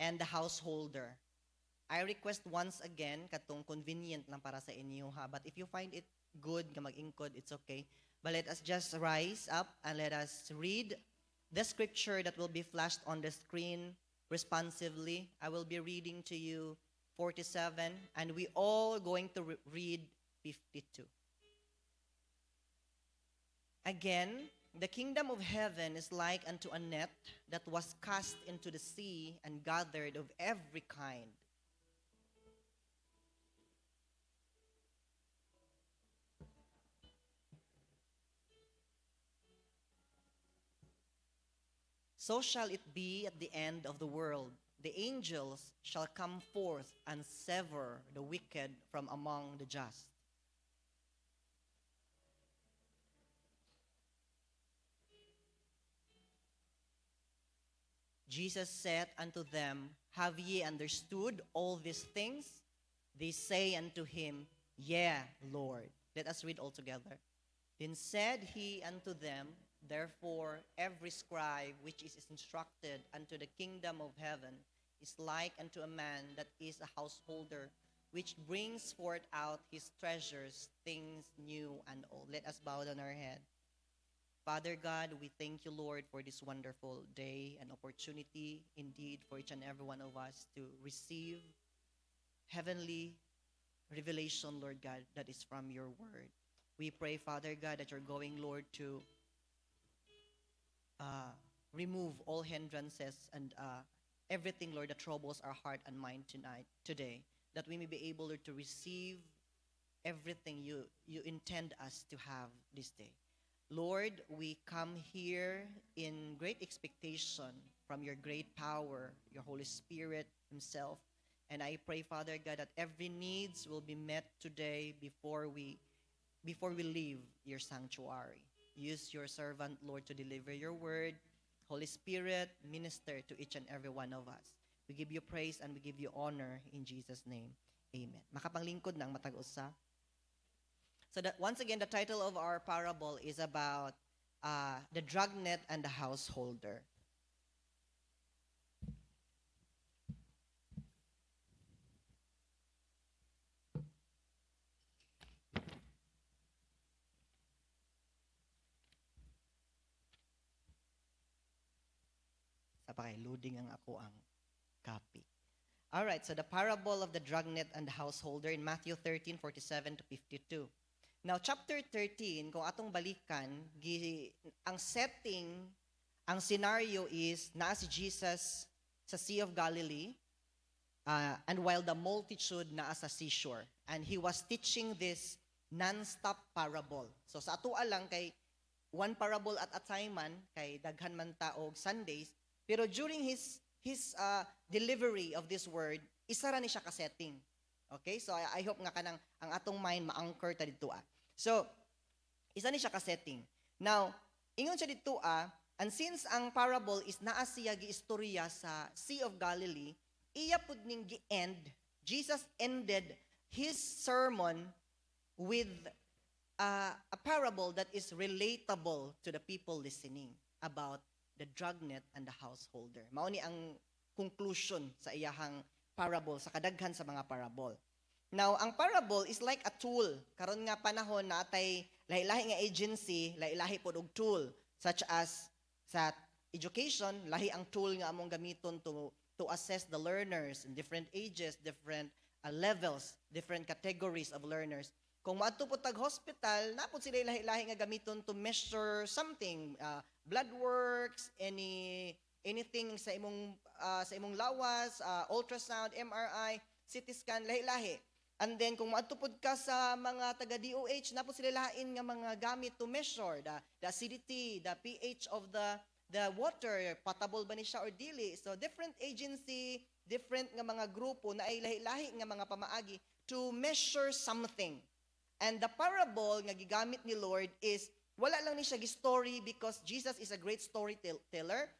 and the householder. I request once again, katong convenient lang para sa inyo ha, but if you find it good nga mag-ingkod, it's okay. But let us just rise up and let us read the scripture that will be flashed on the screen responsively. I will be reading to you 47, and we all going to read 52. Again, the kingdom of heaven is like unto a net that was cast into the sea and gathered of every kind. So shall it be at the end of the world. The angels shall come forth and sever the wicked from among the just. Jesus said unto them, Have ye understood all these things? They say unto him, Yea, Lord. Let us read all together. Then said he unto them, Therefore every scribe which is instructed unto the kingdom of heaven is like unto a man that is a householder, which brings forth out his treasures, things new and old. Let us bow down our head. Father God, we thank you, Lord, for this wonderful day and opportunity, indeed, for each and every one of us to receive heavenly revelation, Lord God, that is from your word. We pray, Father God, that you're going, Lord, to remove all hindrances and everything, Lord, that troubles our heart and mind today, that we may be able, Lord, to receive everything you intend us to have this day. Lord, we come here in great expectation from your great power, your Holy Spirit himself. And I pray, Father God, that every needs will be met today before we leave your sanctuary. Use your servant, Lord, to deliver your word. Holy Spirit, minister to each and every one of us. We give you praise and we give you honor in Jesus' name. Amen. Makapanglingkod ng matag-usa. So that once again, the title of our parable is about the dragnet and the householder. Sa loading ang ako ang copy. All right, so the parable of the dragnet and the householder in Matthew 13:47 to 52. Now, chapter 13, kung atong balikan, ang setting, ang scenario is naa si Jesus sa Sea of Galilee, and while the multitude naa sa seashore. And he was teaching this non-stop parable. So sa ato lang kay one parable at a time man, kay daghan man ta og Sundays, pero during his delivery of this word, isa ra ni siya ka setting. Okay? So I hope nga kanang ang atong mind ma-anchor ta dito. So isa ni siya ka setting. Now, ingon siya dito and since ang parable is naa siya giistorya sa Sea of Galilee, iya pud ning gi-end, Jesus ended his sermon with a parable that is relatable to the people listening about the dragnet and the householder. Mao ni ang conclusion sa iyahang parable, sa kadaghan sa mga parable. Now, ang parable is like a tool. Karon nga panahon na atay lahi-lahi nga agency, lahi-lahi pod og tool, such as sa education, lahi ang tool nga among gamiton to assess the learners in different ages, different levels, different categories of learners. Kung maadto po tag hospital, napod sila lahi-lahi nga gamiton to measure something, blood works, anything sa imong lawas, ultrasound, MRI, CT scan, lahi-lahi. And then kung maadto pod ka sa mga taga DOH, napod sila lain nga mga gamit to measure the acidity, the pH of the water, potable ba ni siya or dili. So different agency, different nga mga grupo na ay lahi-lahi nga mga pamaagi to measure something. And the parable nga gigamit ni Lord is, wala lang ni siya story because Jesus is a great storyteller.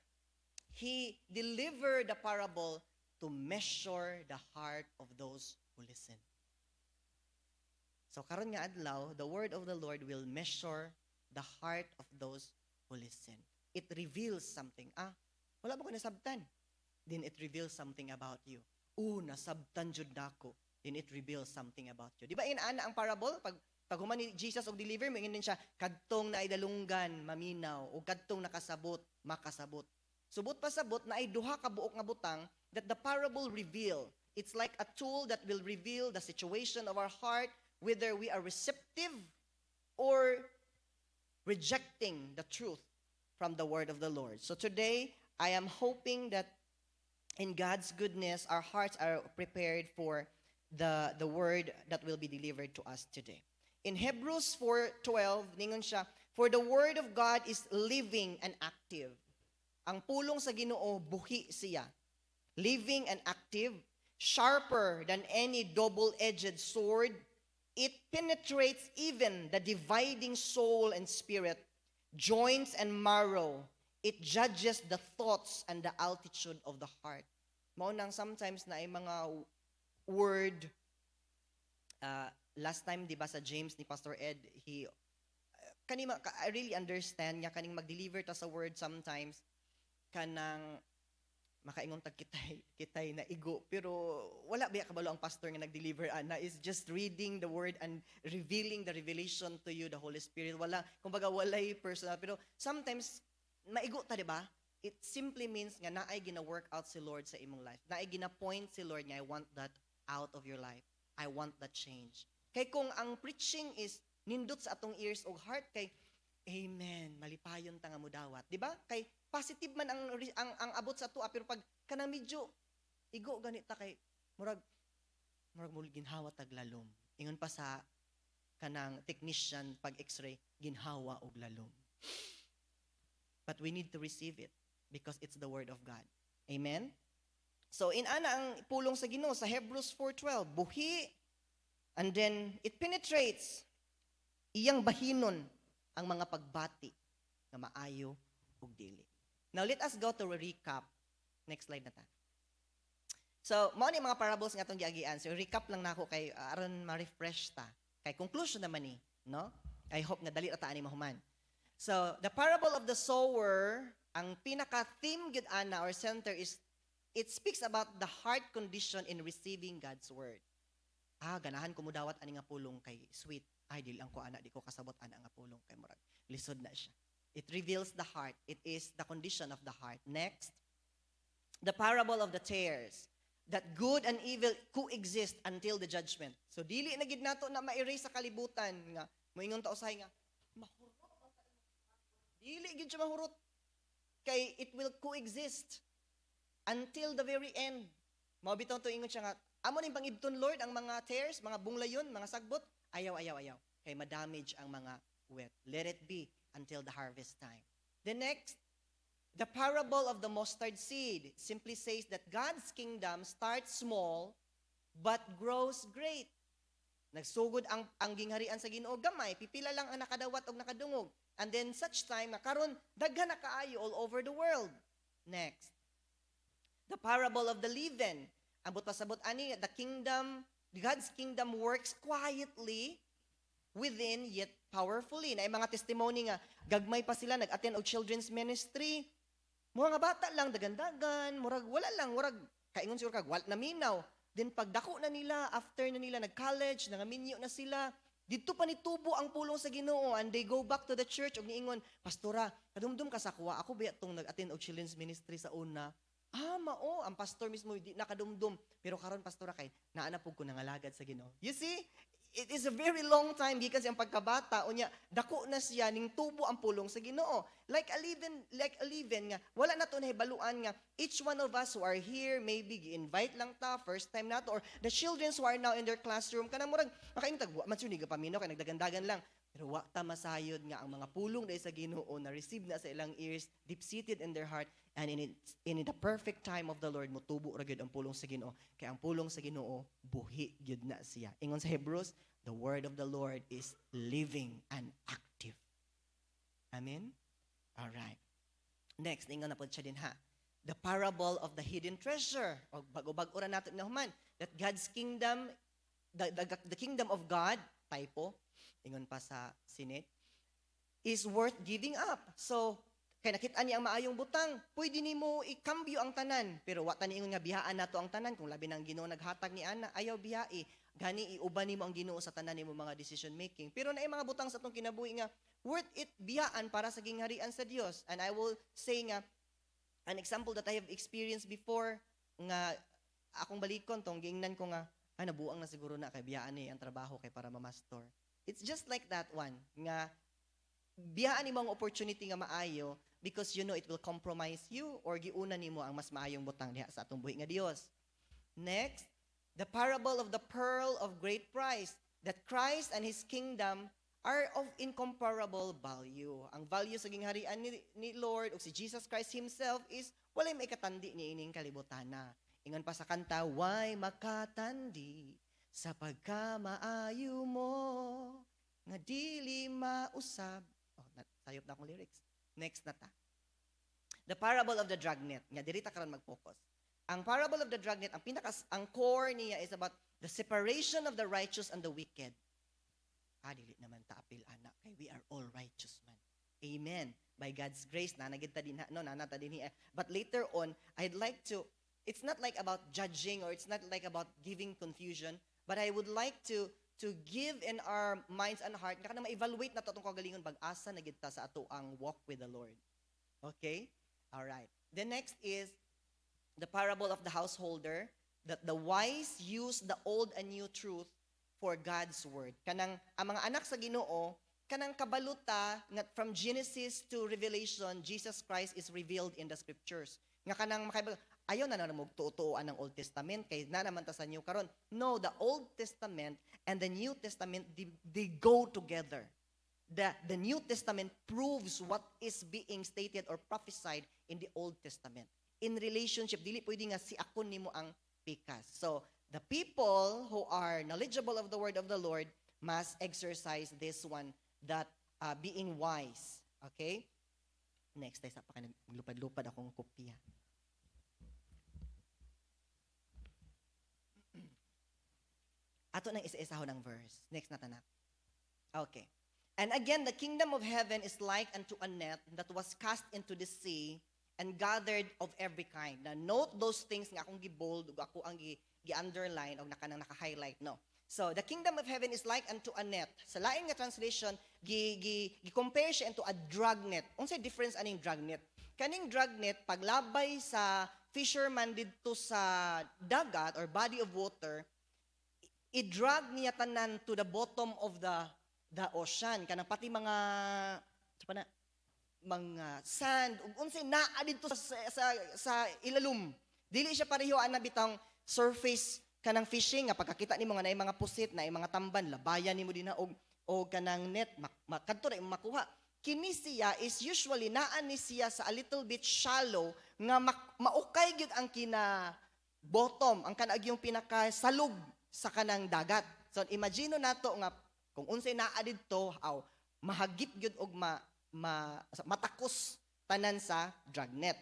He delivered the parable to measure the heart of those who listen. So karon nga adlaw, the word of the Lord will measure the heart of those who listen. It reveals something. Wala ba ko nasabtan? then it reveals something about you. Nasabtan jud nako, then it reveals something about you. Di ba ana ang parable? Pag human ni Jesus og deliver, mo din siya, kadtong na idalunggan, maminaw, o kadtong nakasabot, makasabot. Subot pa sabot na ay duha ka buok nga butang that the parable reveal. It's like a tool that will reveal the situation of our heart, whether we are receptive or rejecting the truth from the word of the Lord. So today, I am hoping that in God's goodness, our hearts are prepared for the word that will be delivered to us today. In Hebrews 4:12, ningon siya, for the word of God is living and active. Ang pulong sa Ginoo, buhi siya. Living and active, sharper than any double-edged sword. It penetrates even the dividing soul and spirit, joints and marrow. It judges the thoughts and the altitude of the heart. Mao nang sometimes na ay mga word, last time, di ba, sa James ni Pastor Ed, I really understand niya, kaning mag-deliver ta sa word sometimes, kanang makaingon tag kitay na igo, pero wala biya kabalo ang pastor nga nag-deliver, ana, is just reading the word and revealing the revelation to you, the Holy Spirit. Wala, kumbaga walay personal, pero sometimes, maigo ta, di ba? It simply means nga naay gina-work out si Lord sa imong life. Naay gina-point si Lord nga, I want that out of your life. I want that change. Kay kung ang preaching is nindot sa atong ears o heart, kay amen, malipayon ta nga mudawat. Di ba? Kay positive man ang abot sa tuwa, pero pag kanang medyo igo ganita kay murag mo ginhawa tag lalom. Ingon pa sa kanang technician pag x-ray, ginhawa og lalom. But we need to receive it because it's the word of God. Amen? So, ana ang pulong sa Ginoo sa Hebrews 4:12, buhi, and then it penetrates, iyang bahinon ang mga pagbati na maayo ug dili. Now, let us go to a recap. Next slide na ta. So, mao ni mga parables nga atong giagian. So, recap lang nako kay aron ma-refresh ta. Kay conclusion naman ni, no? I hope nga dali ra ta ani mahuman. So, the parable of the sower, ang pinaka-theme gid ana or center is it speaks about the heart condition in receiving God's word. Ganahan ko mo dawat ani nga pulong kay sweet. Ay, dili lang ko ana, di ko kasabot ana nga pulong kay murag lisod na siya. It reveals the heart. It is the condition of the heart. Next, the parable of the tares, that good and evil coexist until the judgment. So dili na gid nato na ma-erase sa kalibutan nga moingon ta usahay nga mahurot. Dili gid siya mahurot kay it will coexist until the very end. Mao bitaw to ingon siya nga amo ning pangibton Lord ang mga tares, mga bunglayon, mga sagbot, ayaw kay ma-damage ang mga wet. Let it be until the harvest time. The next, the parable of the mustard seed simply says that God's kingdom starts small but grows great. Nagsugod ang gingharian sa Ginoo gamay, pipila lang ang nakadawat og nakadungog. And then such time na karon daghan na kaayo all over the world. Next, the parable of the leaven. Ambot pasabot ani, God's kingdom works quietly within yet powerfully. Na mga testimony nga gagmay pa sila nag-attend og children's ministry. Mga bata lang dagan-dagan, murag wala lang, murag kaingon siguro kag wala na minaw. Then pagdako na nila, after na nila nag-college, nangaminyo na sila, dito pa nitubo ang pulong sa Ginoo and they go back to the church og niingon, pastora, kadumdum ka sa kuwa, ako ba itong nag-attend og children's ministry sa una? Mao, ang pastor mismo di nakadumdum, pero karon pastora kay naana pug ko nangalagad sa Ginoo. You see? It is a very long time gikan siyang pagkabata unya dako na siya ning tubo ang pulong sa Ginoo. Like a leaven nga wala na to nahibaluan nga each one of us who are here maybe gi-invite lang ta first time nato or the children who are now in their classroom kanang murag makaimtag wa man suni paminaw kay nagdagandagan lang pero wa ta masayod nga ang mga pulong dai sa Ginoo na receive na sa ilang ears deep-seated in their heart and in the perfect time of the Lord motubo ra gyud ang pulong sa Ginoo kay ang pulong sa Ginoo buhi gyud na siya. Ingon sa Hebrews, the word of the Lord is living and active. Amen? All right. Next, ingon na po siya din ha. The parable of the hidden treasure. O bago-bago ra natin nahuman that God's kingdom, the kingdom of God, typo, ingon pa sa Senate, is worth giving up. So, Kay nakita niya ang maayong butang, pwede nimo ikambyo ang tanan. Pero wa tani ingon nga bihaan nato ang tanan kung labi nang Ginoo naghatag ni ana, ayaw bihai. Gani iuban nimo ang Ginoo sa tanan nimo mga decision making. Pero naay mga butang sa atong kinabuhi nga worth it biyaan para sa gingharian sa Dios. And I will say nga an example that I have experienced before nga akong balikon tong giingnan ko nga nabuang na siguro na kay biyaan ni ang trabaho kay para mamastor. It's just like that one nga biyaan nimo ang opportunity nga maayo because you know it will compromise you or giuna nimo ang mas maayong butang diha sa atong buhi nga Dios. Next, the parable of the pearl of great price, that Christ and His kingdom are of incomparable value. Ang value sa gingharian ni Lord o si Jesus Christ Himself is walay may katandi ni ining kalibutana. Ingon pa sa kanta, why makatandi sa pagkamaayo mo nga dili mausab. Sayop na akong lyrics. Next na ta. The parable of the dragnet. Nga diri ta karon mag-focus. Ang parable of the dragnet, ang core niya is about the separation of the righteous and the wicked. Dili naman ta apil anak kay we are all righteous man. Amen. By God's grace nanagid ta din nanata din. But later on, I'd like to it's not like about judging or it's not like about giving confusion, but I would like to give in our minds and heart nga ma-evaluate na to atong kagalingon pag-asa na gid ta sa ato ang walk with the Lord. Okay? All right. The next is the parable of the householder, that the wise use the old and new truth for God's word. Kanang ang mga anak sa Ginoo, kanang kabaluta nga from Genesis to Revelation, Jesus Christ is revealed in the scriptures. Nga kanang ayaw na mo tutuoan ng Old Testament kay na naman ta sa New karon. No, the Old Testament and the New Testament they go together. The New Testament proves what is being stated or prophesied in the Old Testament. In relationship, dili pwede nga si akon nimo ang pikas. So, the people who are knowledgeable of the word of the Lord must exercise this one, that being wise. Okay? Next, tayo sa lupad-lupad akong kopya. Ato nang isa-isahon ng verse. Next na tanak. Okay. And again, the kingdom of heaven is like unto a net that was cast into the sea and gathered of every kind. Now, note those things nga akong gibold ug ako ang gi-underline o naka-highlight, no. So, the kingdom of heaven is like unto a net. Sa lain nga translation, gi-compare siya into a dragnet. Unsay difference aning dragnet? Kaning dragnet paglabay sa fisherman didto sa dagat or body of water, i-drag niya tanan to the bottom of the ocean. Kanang pati mga sand ug unsay naa didto sa ilalum. Dili siya pareho ana bitang surface kanang fishing nga pagkakita nimo nga naay mga pusit, naay mga tamban, labayan nimo dinha og kanang net kadto ra makuha. Kini siya is usually naa ni siya sa a little bit shallow nga maukay gyud ang kina bottom, ang kanang yung pinakasalog sa kanang dagat. So imagine nato nga kung unsay naa didto mahagip gyud og matakos tanan sa dragnet.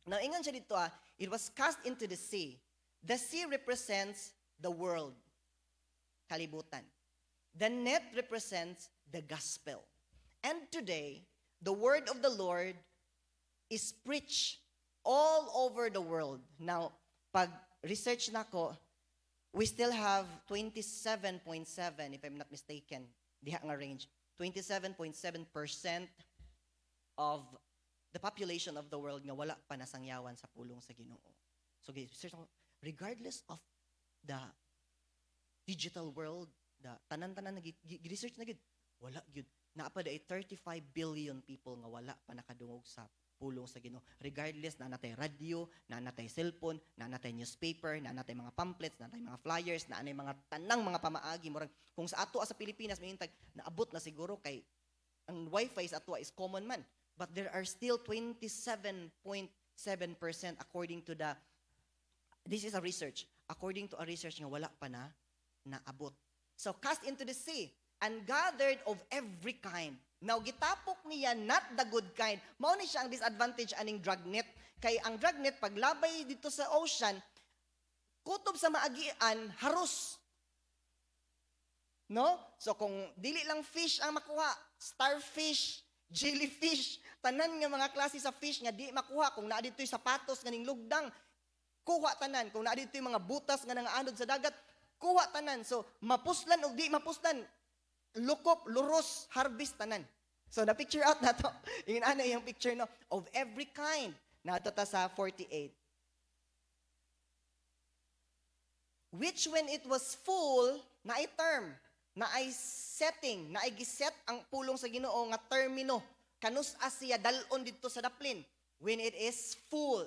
Now ingon siya dito it was cast into the sea. The sea represents the world, kalibutan. The net represents the gospel. And today, the word of the Lord is preached all over the world. Now, pag research nako, we still have 27.7, if I'm not mistaken, diha nga range. 27.7% of the population of the world nga wala pa nasangyawan sa pulong sa Ginoo. So, regardless of the digital world, the tanan-tanan research na gid, wala gyud. Naapa day 35 billion people nga wala pa nakadungog sa pulong sa Ginoo. Regardless na natay radio, na natay cellphone, na natay newspaper, na natay mga pamphlets, na natay mga flyers, na anay mga tanang mga pamaagi murag kung sa ato sa Pilipinas mahintag naabot na siguro kay ang wifi sa ato is common man. But there are still 27.7% according to this is a research. According to a research nga wala pa na naabot. So cast into the sea and gathered of every kind. Now gitapok niya not the good kind. Mao ni siya ang disadvantage aning dragnet. Kay ang dragnet paglabay dito sa ocean, kutob sa maagian, harus. No? So kung dili lang fish ang makuha, starfish, jellyfish, tanan nga mga klase sa fish nga di makuha kung naa dito'y sapatos nga ning lugdang, kuha tanan. Kung naa dito'y mga butas nga nangaanod sa dagat, kuha tanan. So mapuslan o di mapuslan, lukop, luros, harvest tanan. So na picture out na to. Yung ana yung picture no of every kind. Nato ta sa 48. Which when it was full, na ay term, na ay setting, na ay giset ang pulong sa Ginoo nga termino. Kanus siya dalon dito sa daplin. When it is full,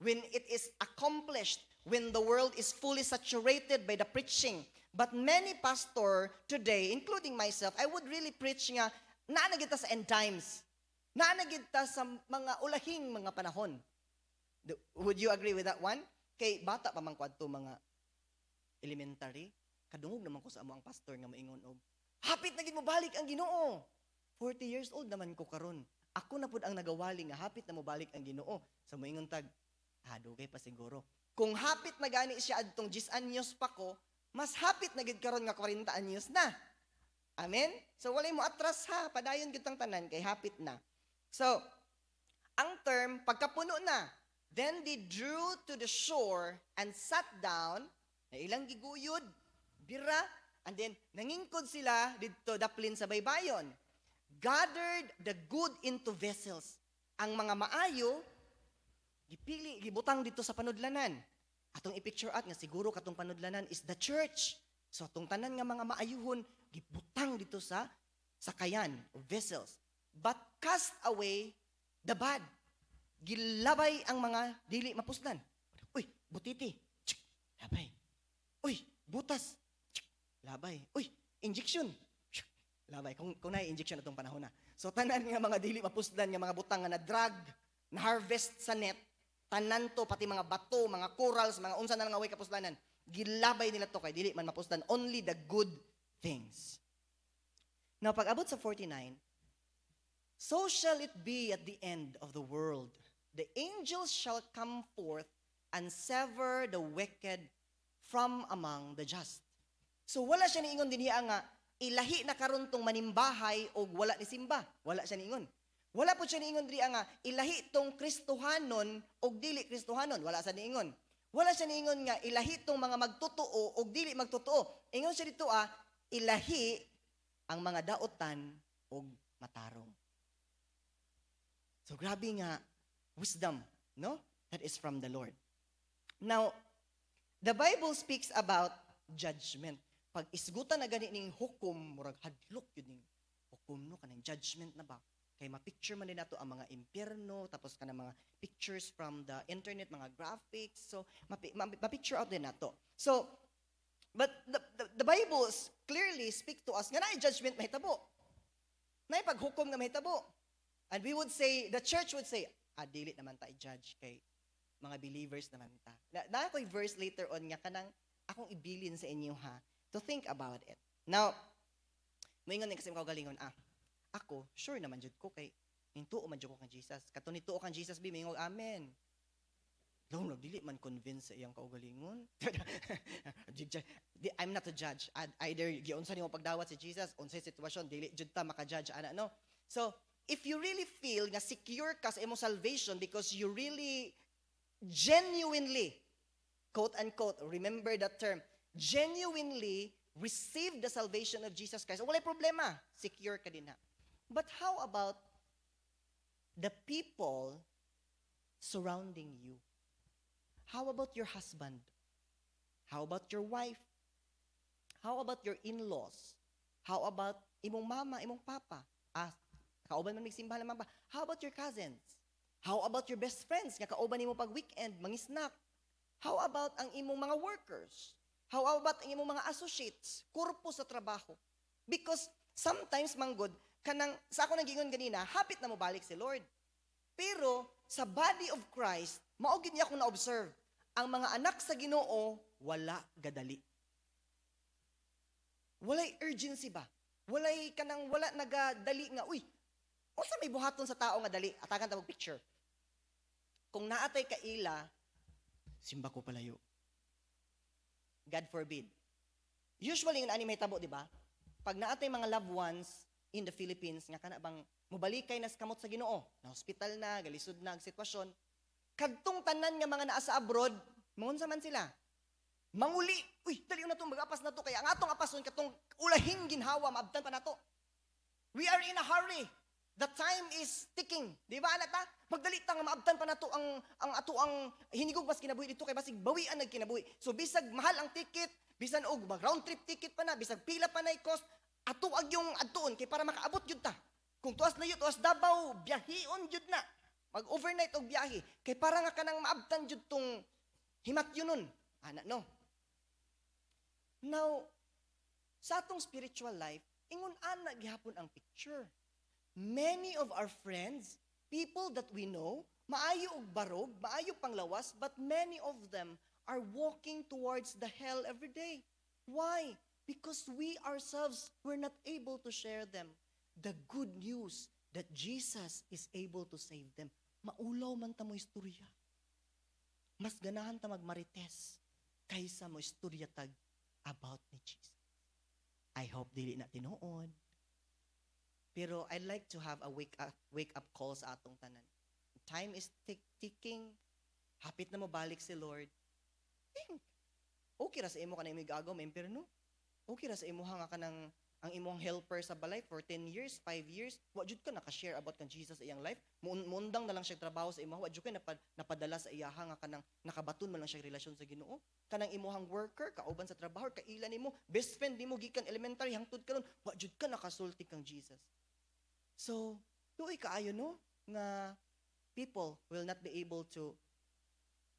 when it is accomplished, when the world is fully saturated by the preaching. But many pastor today, including myself, I would really preach nga, naanagid ta sa end times. Naanagid ta sa mga ulahing mga panahon. Would you agree with that one? Kay bata pa man kwadto mga elementary, kadungog naman ko sa amo ang pastor nga maingon og, hapit na gid mo balik ang Ginoo. 40 years old naman ko karon. Ako na pud ang nagawali nga hapit na mo balik ang Ginoo. Sa moingon tag, dugay pa siguro. Kung hapit na gani siya adtong 10 anyos pa ko, mas hapit na gid karon nga 40 anyos na. Amen? So walay mo atras ha, padayon gyud tang tanan kay hapit na. So, ang term pagkapuno na, then they drew to the shore and sat down, na ilang giguyod, bira, and then nangingkod sila dito daplin sa baybayon. Gathered the good into vessels. Ang mga maayo, gipili, gibutang dito sa panudlanan. Atong i-picture out nga siguro katong panudlanan is the church. So atong tanan nga mga maayuhon, gibutang dito sa sakayan o vessels. But cast away the bad. Gilabay ang mga dili mapuslan. Uy, butiti. Tsk, labay. Uy, butas. Tsk, labay. Uy, injection. Tsk, labay. Kung na-injection atong panahon na. So tanan nga mga dili mapuslan nga mga butang nga na-drag, na-harvest sa net, tanan to pati mga bato, mga corals, mga unsa na nga way kapuslanan. Gilabay nila to kay dili man mapuslan, only the good things. Now pag abot sa 49, so shall it be at the end of the world. The angels shall come forth and sever the wicked from among the just. So wala siya niingon dinhiya nga ilahi na karon tong manimbahay o wala ni simba. Wala siya niingon. Wala po siya niingon diriya nga ilahi tong Kristohanon o dili Kristohanon. Wala siya niingon. Wala siya niingon nga ilahi tong mga magtotoo o dili magtotoo. Ingon siya dito ilahi ang mga daotan o matarong. So grabe nga wisdom, no? That is from the Lord. Now, the Bible speaks about judgment. Pag isgutan na gani ning hukom, murag hadlok yun ning hukom, no? Kanang judgment na ba? Kay ma-picture man din nato ang mga impyerno, tapos kanang mga pictures from the internet, mga graphics. So, ma-picture out din nato. So, but the Bible clearly speak to us nga naay judgment mahitabo. Naay paghukom nga mahitabo. And we would say, the church would say, dili naman ta i-judge kay mga believers naman ta. Na ako'y verse later on nga kanang akong ibilin sa inyo ha, to think about it. Now, moingon ni kasi makagalingon, ako, sure naman jud ko kay nintuo man jud ko kang Jesus. Kato nituo kang Jesus bi mingog amen. Long dili man convince sa iyang kaugalingon. I'm not a judge. Either giunsa nimo pagdawat si Jesus, unsay sitwasyon dili jud ta maka-judge ana no. So, if you really feel nga secure ka sa imong salvation because you really genuinely, quote-unquote, remember that term, genuinely receive the salvation of Jesus Christ, walay problema, secure ka din na. But how about the people surrounding you? How about your husband? How about your wife? How about your in-laws? How about imong mama, imong papa? Kauban man magsimba naman ba? How about your cousins? How about your best friends? Nga kauban nimo pag weekend, mangisnak. How about ang imong mga workers? How about ang imong mga associates? Kurpo sa trabaho. Because sometimes, manggod, kanang, sa ako nagingon ganina, hapit na mo balik si Lord. Pero, sa body of Christ, maugid niya akong na-observe, ang mga anak sa Ginoo, wala gadali. Walay urgency ba? Walay kanang, wala nagadali nga, uy, o sa may buhaton sa tao nga dali, atakan ta picture. Kung naatay ka ila, simba ko palayo. God forbid. Usually, yung ani may tabo, di ba? Pag naatay mga loved ones, in the Philippines nga kana bang mobalikay nas kamot sa Ginoo, na hospital na, galisod na ang sitwasyon. Kadtong tanan nga mga naa sa abroad, mangunsa man sila? Manguli, uy, dali na itong mag-apas na to, kaya ang atong apason, katong ulahing ginhawa, maabtan pa na to. We are in a hurry. The time is ticking. Di ba, anak ta? Magdali ta nga maabtan pa na to ang ato ang hinigog mas kinabuhi dito, kay basig bawian nag kinabuhi. So, bisag mahal ang ticket, bisan og round trip ticket pa na, bisag pila pa na cost, ato ag yung adtuon, kay para makaabot yun ta. Kung tuwas na yun, tuwas Davao, biyahion yun na. Mag-overnight og biyahe. Kay para nga kanang maabtan yun tong himat yun nun. Anak, no? Now, sa atong spiritual life, ingon ana gihapon ang picture. Many of our friends, people that we know, maayo og barog, maayo panglawas, but many of them are walking towards the hell every day. Why? Because we ourselves were not able to share them the good news that Jesus is able to save them. Maulaw man ta mo istorya. Mas ganahan ta magmarites kaysa mo istorya tag about ni Jesus. I hope dili na tinuod. Pero I'd like to have a wake up call sa atong tanan. Time is ticking. Hapit na mo balik si Lord. Think. Okay ra sa imo kanang imigagaw, pero no. Okay ra sa imo nga kanang ang imong helper sa balay for 10 years, 5 years, wa jud ka naka-share about kan Jesus sa iyang life. Mundang na lang siya trabaho sa imo, wa jud ka napadala sa iyaha nga kanang nakabaton man lang siya relasyon sa Ginoo. Kanang imuhang worker, kauban sa trabaho, kaila nimo, best friend nimo gikan elementary hangtod karon, wa jud ka nakasulti kang Jesus. So, tuoy kaayo no nga people will not be able to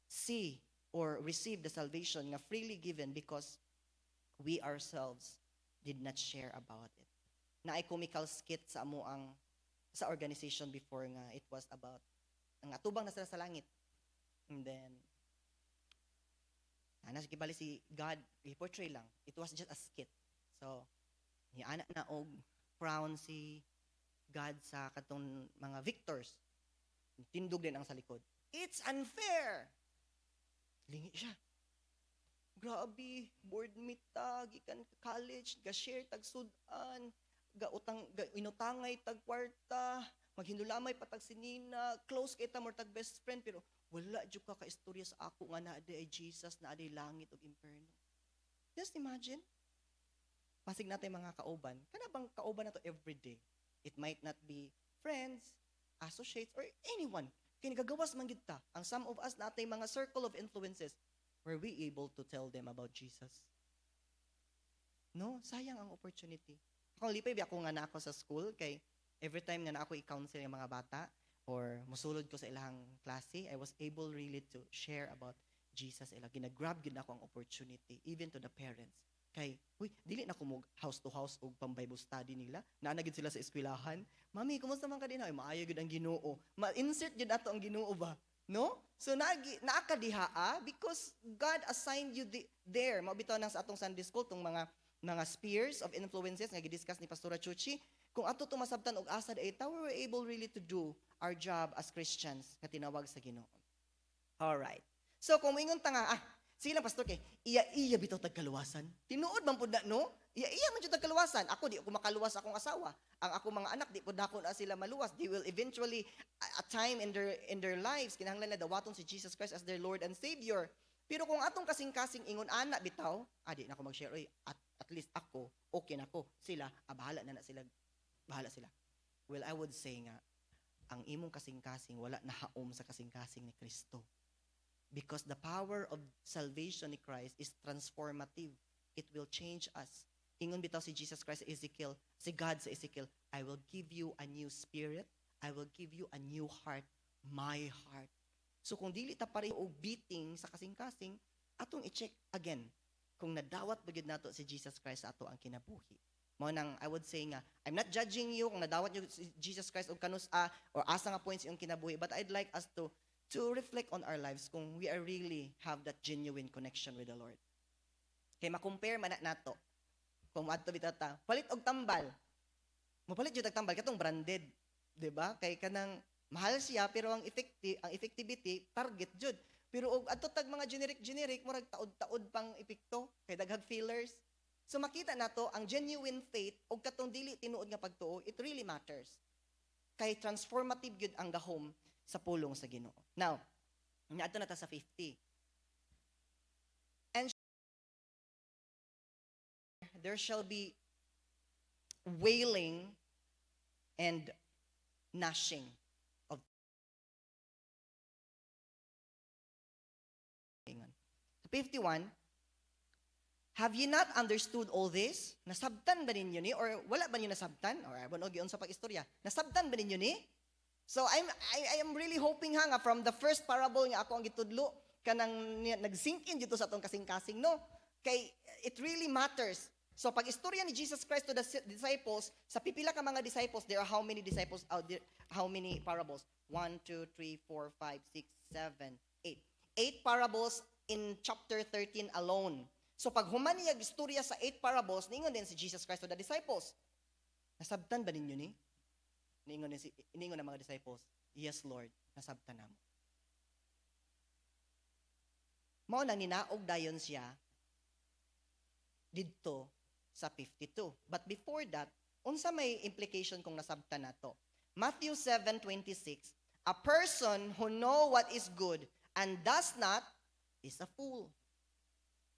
see or receive the salvation nga freely given because we ourselves did not share about it. Naay comical skit sa amo ang sa organization before nga it was about ang atubang na sila sa langit. And then nasikibali si God, i-portray lang. It was just a skit. So, anak na og crown si God sa katong mga victors. Tindog din ang sa likod. It's unfair. Lingi siya. Grabe, board meet ta, gikan college, ga-share tag sudan, inutangay tag kwarta, maghinulamay patag sinina, close kay ta more tag best friend, pero wala jud ka istorya sa ako nga naa ay Jesus, naa ay langit ug imperno. Just imagine. Pasig natin mga kauban, kana bang kauban na to everyday? It might not be friends, associates, or anyone. Kaya nagagawas man gid ta. Ang some of us natay mga circle of influences. Were we able to tell them about Jesus? No, sayang ang opportunity. Ako lipay ako nga na ako sa school kay every time nga na ako i-counsel yung mga bata or musulod ko sa ilang klase, I was able really to share about Jesus. Ginagrab gid ako ang opportunity even to the parents. Kay, dili na ko mo house to house og pang Bible study nila. Naana gid sila sa eskwelahan. Mami, kumusta man ka din? Ay, maayo gid ang Ginoo. Ma-insert gid ato ang Ginoo ba? No? So naakadihaa because God assigned you there. Mabitaw nang sa atong Sunday school tong mga spheres of influences nga gidiscuss ni Pastora Chuchi. Kung ato tumasabtan og asa ay we were able really to do our job as Christians nga tinawag sa Ginoo. All right. So kung moingon ta nga sila pastor kay iya bitaw tag kaluwasan. Tinuod man pud na no? Iya man jud tag kaluwasan. Ako di ako makaluwas akong asawa. Ang ako mga anak di pud dako na sila maluwas. They will eventually a time in their lives kinahanglan na dawaton si Jesus Christ as their Lord and Savior. Pero kung atong kasing-kasing ingon ana bitaw, di na ako mag-share at least ako okay na ko. Sila bahala na sila. Bahala sila. Well, I would say nga ang imong kasing-kasing wala na haom sa kasing-kasing ni Kristo. Because the power of salvation ni Christ is transformative. It will change us. Ingon bitaw si Jesus Christ sa Ezekiel, si God sa Ezekiel, I will give you a new spirit, I will give you a new heart, my heart. So kung dili ta pareho og beating sa kasing-kasing, atong i-check again kung nadawat ba gid nato si Jesus Christ sa ato ang kinabuhi. Mao nang I would say nga, I'm not judging you kung nadawat niyo si Jesus Christ og kanus or asa nga points yung kinabuhi, but I'd like us to reflect on our lives kung we are really have that genuine connection with the Lord. Kay ma-compare man nato. Kung adto bitata, palit og tambal. Mapalit jud og tambal katong branded, 'di ba? Kay kanang mahal siya pero ang effectivity target jud. Pero og adto tag mga generic murag taod-taod pang epekto kay daghang fillers. So makita nato ang genuine faith o katong dili tinuod nga pagtuo, it really matters. Kay transformative gyud ang gahom sa pulong sa Ginoo. Now, niadto na ta sa 50. And there shall be wailing and gnashing of 51. Have ye not understood all this? Nasabtan ba ninyo ni? Or wala ba ninyo nasabtan? Or abonog yun sa pag-istorya. Nasabtan ba ninyo ni? So I am really hoping nga from the first parable nga ako ang gitudlo kanang nag-sink in dito sa atong kasing-kasing no. Kay it really matters. So pag istorya ni Jesus Christ to the disciples, sa pipila ka mga disciples, there are how many disciples out there? How many parables? 1, 2, 3, 4, 5, 6, 7, 8. 8 parables in chapter 13 alone. So pag humaniyag istorya sa 8 parables, niingon din si Jesus Christ to the disciples. Nasabtan ba ninyo ni? Niingon ng mga disciples, yes Lord, nasabtan namo. Mao nang ninaog dayon siya didto sa 52. But before that, unsa may implication kung nasabtan nato? Matthew 7:26, a person who know what is good and does not is a fool.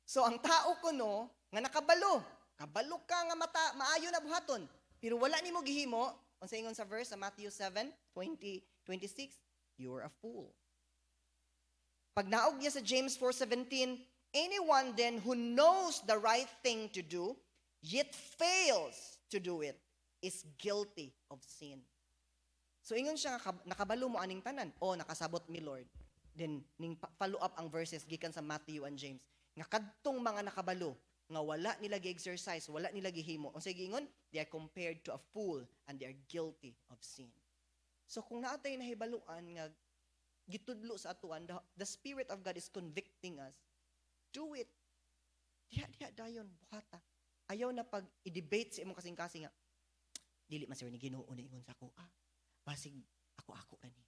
So ang tao kuno nga nakabalo, kabalo ka nga maayo na buhaton, pero wala nimo gihimo, unsa ingon sa verse sa Matthew 7:26, you're a fool. Pag naog niya sa James 4:17, anyone then who knows the right thing to do, yet fails to do it, is guilty of sin. So ingon siya nga nakabalo mo aning tanan, nakasabot mi Lord. Then ning follow up ang verses gikan sa Matthew and James. Nga kadtong mga nakabalo nga wala nila gi-exercise, wala nila gihimo. Unsa giingon? They are compared to a fool and they are guilty of sin. So kung naatay nahibaluan nga gitudlo sa atuan, the Spirit of God is convicting us. Do it. Diha dayon buhata. Ayaw na pag i-debate sa imong kasing-kasing nga dili man sir ni Ginoo ni ingon sa ako. Basig ako ra ni.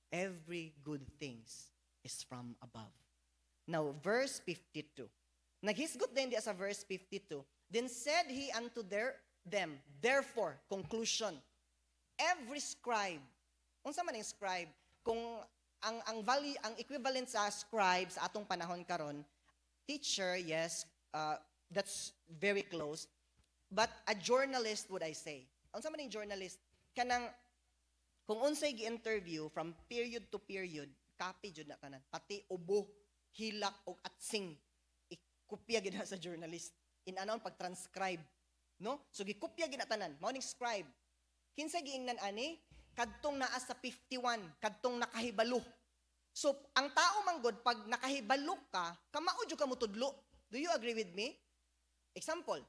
Every good things is from above. Now, verse 52. Naghisgot din diya sa verse 52. Then said he unto them, therefore, conclusion, every scribe, unsa man ang scribe, kung ang value, ang equivalent sa scribe sa atong panahon karon, teacher, yes, that's very close, but a journalist would I say. Unsa man ang journalist? Kanang, kung unsay gi-interview from period to period, copy jud na tanan, pati ubo, hilak og atsing ikopya gid sa journalist in anon pag-transcribe no so gikopya gid na tanan mao ning scribe kinsa giingnan ani kadtong naa sa 51 kadtong nakahibalo so ang tao manggod pag nakahibalo ka kamao jud ka mutudlo do you agree with me example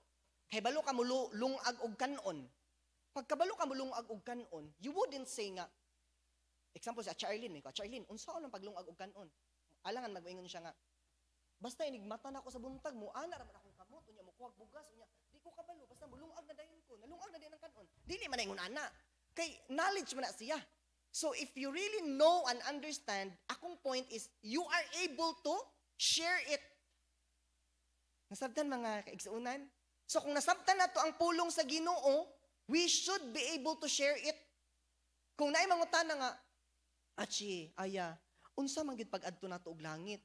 kahibalo ka mo lungag og kanon pagkabalo ka mo lungag og kanon you wouldn't say nga example sa Charlene unsa ang paglungag og kanon alangan mag-ingon siya nga basta inigmata na ako sa buntag mo ana ra man akong kamot unya mo kuwag bugas unya di ko kabalo basta mulungag na dayon ko nalungag na din ang kanon dili man ingon ana kay knowledge man na siya so if you really know and understand akong point is you are able to share it nasabtan mga kaigsuunan so kung nasabtan nato ang pulong sa Ginoo we should be able to share it kung naay mangutana nga achi aya unsa man gid pag-adto nato og langit?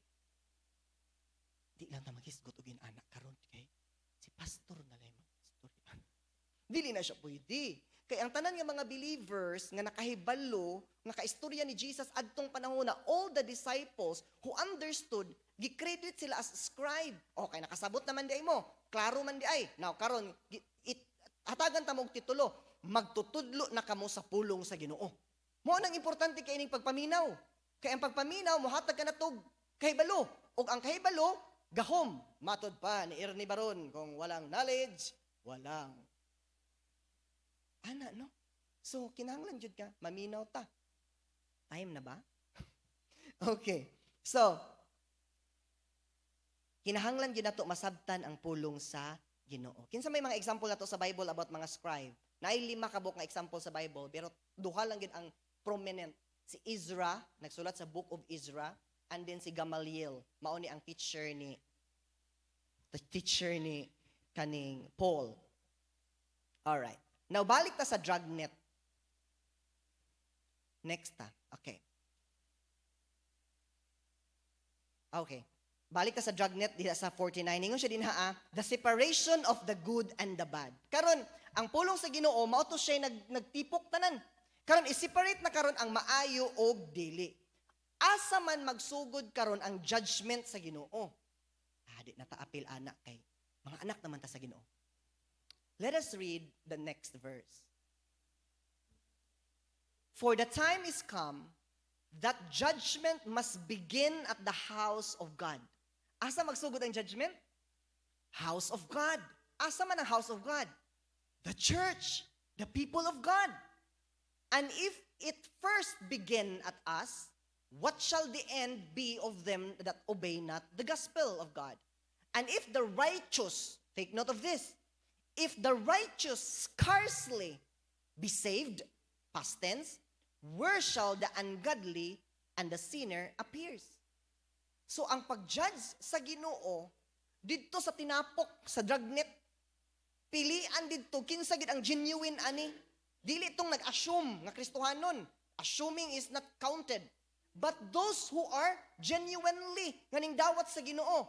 Di lang ta maghisgot og anak karon kay si pastor na lay magstorya. Dili na siya pwede. Kay ang tanan nga mga believers nga nakahibalo, nga kaistorya ni Jesus adtong panahon na all the disciples who understood, gi-credit sila as scribe. Okay, nakasabot naman di ay mo. Klaro man di ay. Now karon hatagan ta mo og titulo, magtutudlo na kamo sa pulong sa Ginoo. Mo nang importante kay ining pagpaminaw. Kaya ang pagpaminaw, muhatag ka na tog kahibalo. O ang kahibalo, gahom. Matod pa ni Ernie Baron, kung walang knowledge, walang. Ana, no? So, kinahanglan jud ka, maminaw ta. Time na ba? Okay. So, kinahanglan jud nato masabtan ang pulong sa Ginoo. Kinsa may mga example nato sa Bible about mga scribe? Naay 5 kabuk nga example sa Bible, pero duha lang gid ang prominent. Si Ezra, nagsulat sa Book of Ezra, and then si Gamaliel, mao ni ang teacher ni kaning Paul. Alright. Now, balik ta sa dragnet. Next ta. Okay. Okay. Balik ta sa dragnet diha sa 49. Ingon siya din the separation of the good and the bad. Karon, ang pulong sa Ginoo mao to siya nagtipok tanan. Karon i-separate na karon ang maayo og dili. Asa man magsugod karon ang judgment sa Ginoo. Di na ta apil anak kay mga anak naman ta sa Ginoo. Let us read the next verse. For the time is come that judgment must begin at the house of God. Asa magsugod ang judgment? House of God. Asa man ang house of God? The church, the people of God. And if it first begin at us, what shall the end be of them that obey not the gospel of God? And if the righteous, take note of this, if the righteous scarcely be saved, past tense, where shall the ungodly and the sinner appears? So ang pag-judge sa Ginoo didto sa tinapok sa dragnet, pilian didto kinsa gid ang genuine ani. Dili itong nag-assume nga Kristohanon. Assuming is not counted. But those who are genuinely nganing dawat sa Ginoo.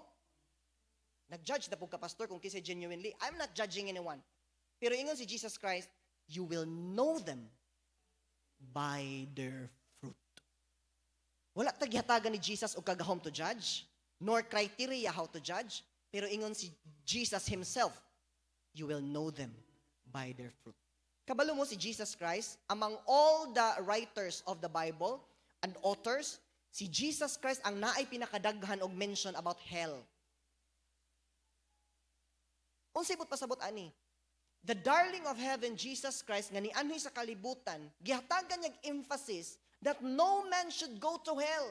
Nag-judge na po ka, pastor, kung kinsa genuinely. I'm not judging anyone. Pero ingon si Jesus Christ, you will know them by their fruit. Wala taghatagan ni Jesus o kagahom to judge, nor criteria how to judge, pero ingon si Jesus himself, you will know them by their fruit. Kabalo mo si Jesus Christ, among all the writers of the Bible and authors, si Jesus Christ ang naay pinakadaghan og mention about hell. Unsay pasabot ani? The darling of heaven, Jesus Christ, nga nianhi sa kalibutan, gihatagan niyag emphasis that no man should go to hell.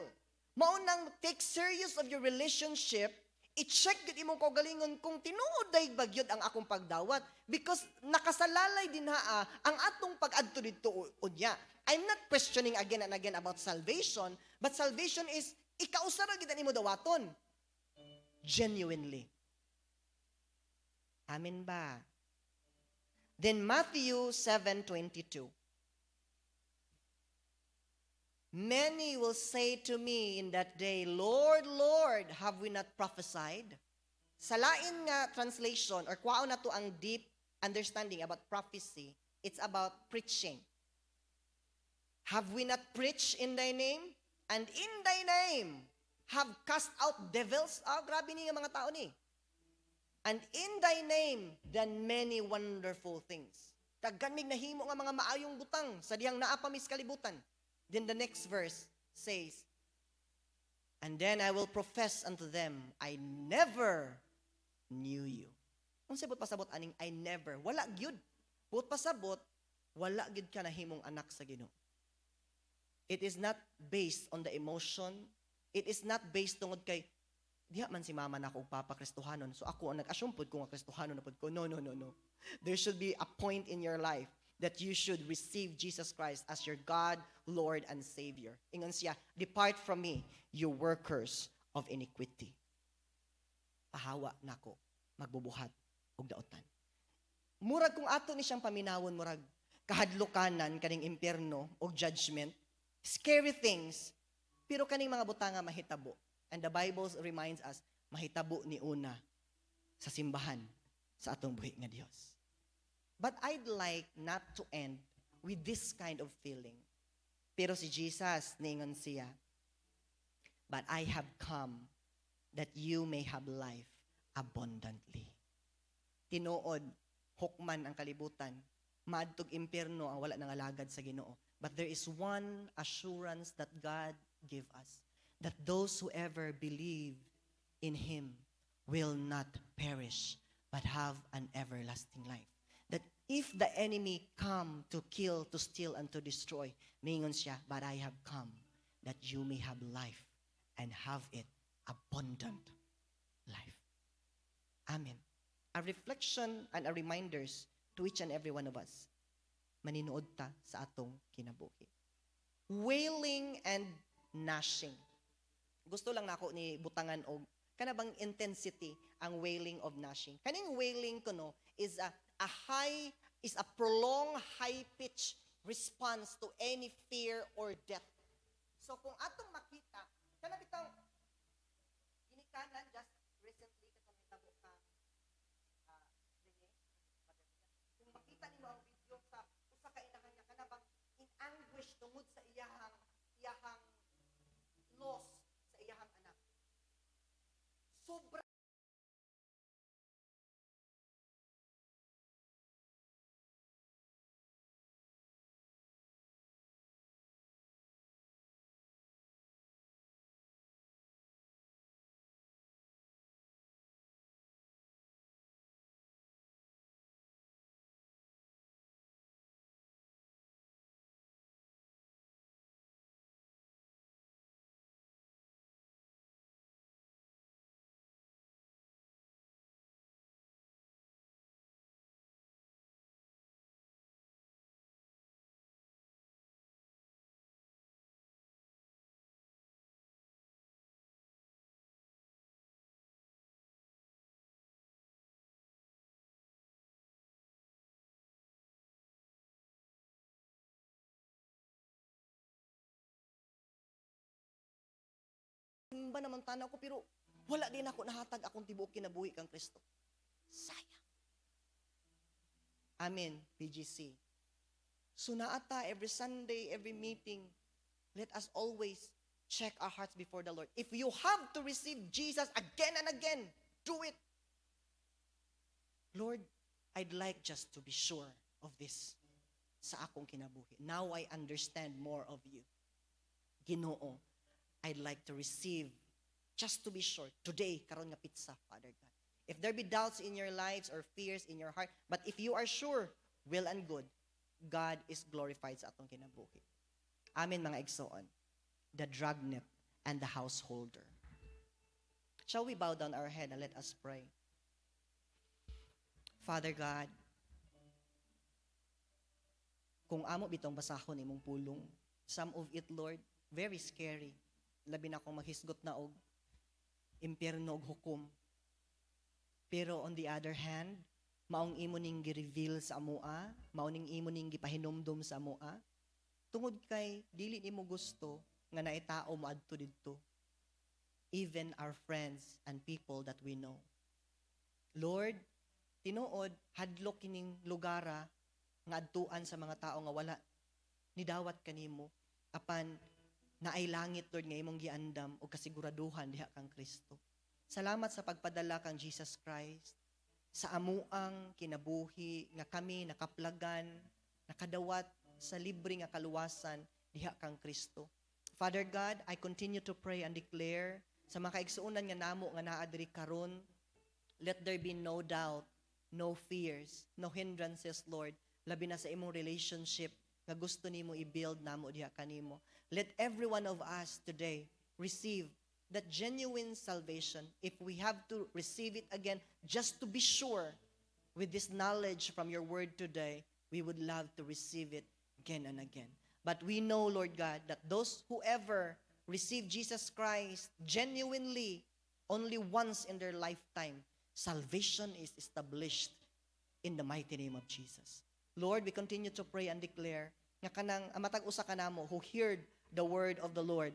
Maunang take serious of your relationship, i-check gid imong kaugalingon kung tinuod day bagyod ang akong pagdawat because nakasalalay din ang atong pag-adto didto unya. I'm not questioning again and again about salvation, but salvation is ikaw ra gid nimo dawaton. Genuinely. Amen ba? Then Matthew 7:22. Many will say to me in that day, Lord, Lord, have we not prophesied? Sa lain nga translation, or kwaon na to ang deep understanding about prophecy, it's about preaching. Have we not preached in thy name? And in thy name have cast out devils? Grabe ni mga tao ni. And in thy name done many wonderful things. Daghan mig nahimo nga mga maayong butang sa dihang naa pa mis kalibutan. Then the next verse says, and then I will profess unto them, I never knew you. Kung sabot pasabot aning I never, wala gyud. But pasabot, wala gyud ka nahimong anak sa Ginoo. It is not based on the emotion. It is not based tungod kay diha man si mama na ako papa Kristohanon. So ako ang nag-assume pod ko nga Kristohanon na pod ko. No. There should be a point in your life that you should receive Jesus Christ as your God, Lord, and Savior. Ingon siya, depart from me, you workers of iniquity. Pahawa nako, magbubuhat og daotan. Murag kung ato ni siyang paminawon, murag kahadlukanan, kaning impyerno og judgment, scary things, pero kaning mga butanga mahitabo. And the Bible reminds us, mahitabo ni una sa simbahan sa atong buhi nga Dios. But I'd like not to end with this kind of feeling. Pero si Jesus, ningon siya, but I have come that you may have life abundantly. Tinuod, hukman ang kalibutan, maadtog impyerno ang wala nang alagad sa Ginoo. But there is one assurance that God give us, that those who ever believe in Him will not perish, but have an everlasting life. That if the enemy come to kill, to steal, and to destroy, mingon siya, but I have come that you may have life and have it abundant life. Amen. A reflection and a reminders to each and every one of us. Maninuod ta sa atong kinabuhi. Wailing and gnashing. Gusto lang nako ni butangan og kana bang intensity ang wailing of gnashing. Kaning wailing kuno is a prolonged high pitch response to any fear or death. So kung atong makita kana bitaw ginikanan just recently katong hitabo ka kung makita nimo ang video sa usa ka inahan niya kana bang in anguish tungod sa iyahang loss sa iyahang anak. Sobra simba naman tanaw ko pero wala din ako nahatag akong tibuok kinabuhi kang Kristo. Sayang. Amen, PGC. So naata every Sunday, every meeting, let us always check our hearts before the Lord. If you have to receive Jesus again and again, do it. Lord, I'd like just to be sure of this sa akong kinabuhi. Now I understand more of you. Ginoo, I'd like to receive just to be sure. Today, karon nga pizza, Father God. If there be doubts in your lives or fears in your heart, but if you are sure, will and good, God is glorified sa atong kinabuhi. Amen, mga igsoon. The dragnet and the householder. Shall we bow down our head and let us pray? Father God, kung amo bitong basahon imong pulong, some of it, Lord, very scary. Labi na akong maghisgot na og impyerno og hukom. Pero on the other hand, maong imo ning gi-reveal sa amoa, maong imo ning gipahinumdum sa amoa, tungod kay dili nimo gusto nga naay tao moadto didto. Even our friends and people that we know. Lord, tinuod hadlok kining lugara nga adtuan sa mga tao nga wala nidawat kanimo apan naay langit, Lord, nga imong giandam o kasiguraduhan diha kang Kristo. Salamat sa pagpadala kang Jesus Christ sa amuang kinabuhi nga kami nakaplagan, nakadawat sa libre nga kaluwasan diha kang Kristo. Father God, I continue to pray and declare sa mga kaigsuonan nga namo nga naa diri karon, let there be no doubt, no fears, no hindrances, Lord, labi na sa imong relationship nga gusto nimo i-build namo diha kanimo. Let every one of us today receive that genuine salvation. If we have to receive it again, just to be sure with this knowledge from your word today, we would love to receive it again and again. But we know, Lord God, that those who ever receive Jesus Christ genuinely only once in their lifetime, salvation is established in the mighty name of Jesus. Lord, we continue to pray and declare nga kanang matag usa kanamo who heard the word of the Lord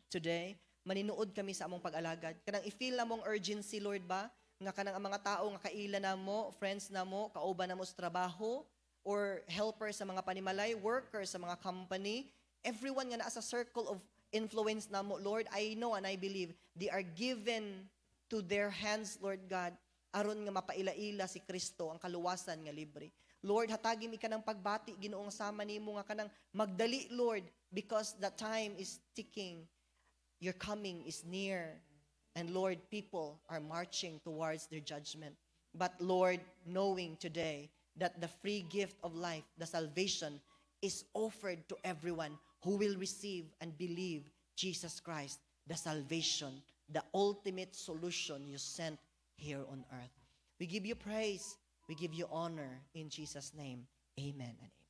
today, maninuod kami sa among pag-alagad. Kanang i-feel namong urgency, Lord ba? Nga kanang ang mga tao nga kaila namo, friends namo, kauban namo sa trabaho, or helper sa mga panimalay, workers sa mga company, everyone nga naa sa circle of influence namo, Lord, I know and I believe they are given to their hands, Lord God, aron nga mapaila-ila si Kristo ang kaluwasan nga libre. Lord, hatagi mi kanang pagbati Ginoong sama nimo nga kanang magdali, Lord, because the time is ticking. Your coming is near. And Lord, people are marching towards their judgment. But Lord, knowing today that the free gift of life, the salvation, is offered to everyone who will receive and believe Jesus Christ, the salvation, the ultimate solution you sent here on earth. We give you praise. We give you honor in Jesus' name. Amen and amen.